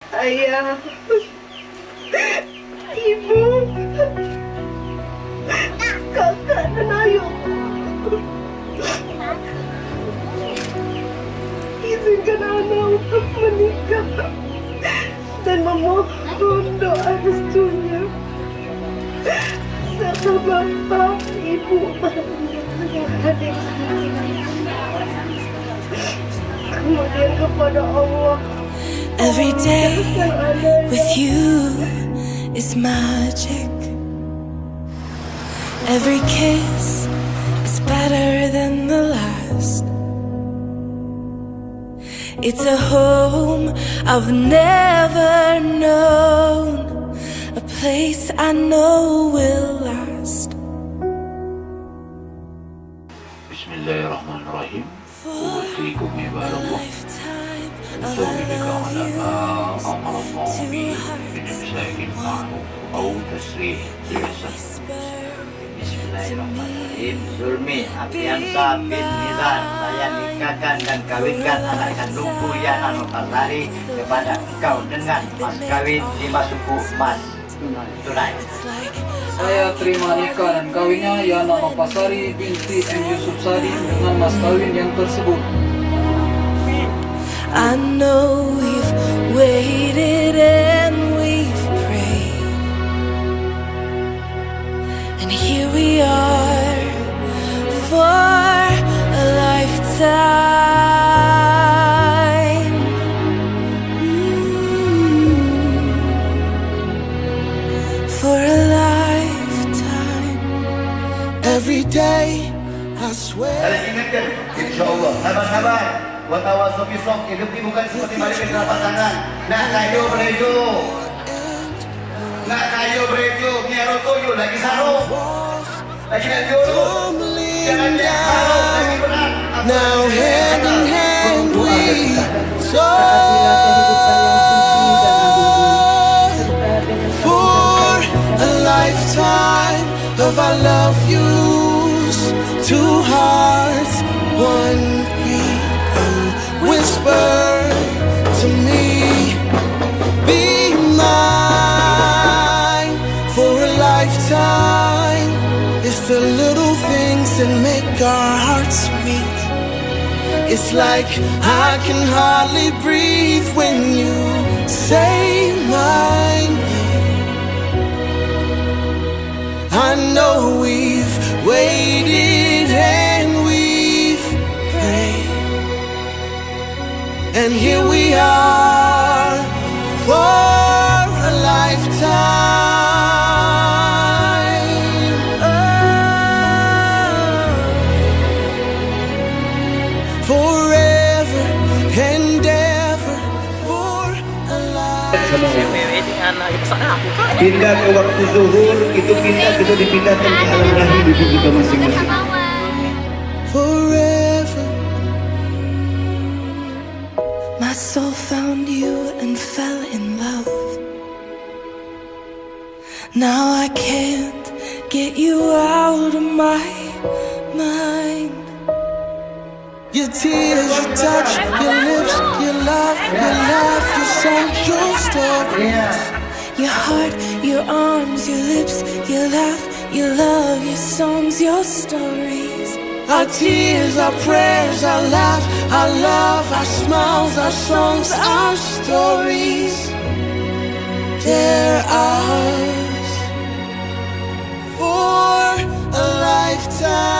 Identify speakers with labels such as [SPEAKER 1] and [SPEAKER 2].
[SPEAKER 1] Ayah, ibu, kakak dan ayah, izinkan anak untuk menikah dan memohon doa restunya serta bapak, ibu, yang hadir kemudian kepada Allah.
[SPEAKER 2] Every day with you is magic. Every kiss is better than the last. It's a home I've never known, a place I know will last.
[SPEAKER 3] Bismillahirrahmanirrahim. Usikum ibarallah. Zulmi bika ala amar qawmi binimsakin ma'ruf au tasrih bihasan.
[SPEAKER 4] Bismillahirrahmanirrahim. Zulmi Afiansa bin Nizar, saya nikahkan dan kawinkan anak kandungku Yana Nurfasari kepada engkau dengan mas kawin 5 suku emas tunai.
[SPEAKER 5] Saya terima nikah dan kawinnya Yana Nurfasari binti M. Yusuf Sari dengan mas kawin yang tersebut.
[SPEAKER 2] I know we've waited and we've prayed, and here we are for a lifetime. For a lifetime. Every day I swear.
[SPEAKER 4] Kalian ingatkan, insyaallah, sabar-sabar. Watawasaw bisawab, hidup ini bukan seperti balik di telapak tangan. Nak kayu berejo, nak kayu berejo, biar toyo lagi sarung, lagi nak jodoh, jangan dia sarung lagi berat.
[SPEAKER 2] Now hand in hand we soar for a lifetime of our love yous. Two hearts, one beat. Whisper to me, be mine for a lifetime. It's the little things that make our hearts meet. It's like I can hardly breathe when you say my name. I know we've waited and we've prayed, and here we are for a lifetime. Forever and ever for a lifetime.
[SPEAKER 4] Pindah ke waktu zuhur, itu pindah itu dipindahkan ke alam rahim ibu kita masing-masing.
[SPEAKER 2] Forever. My soul found you and fell in love. Now I can't get you out of my mind. Your tears, your touch, your lips, your love, your laugh, your song, your stories. Your heart, your arms, your lips, your laugh, your love, your songs, your stories. Our tears, our prayers, our laugh, our love, our smiles, our songs, our stories. They're ours for a lifetime.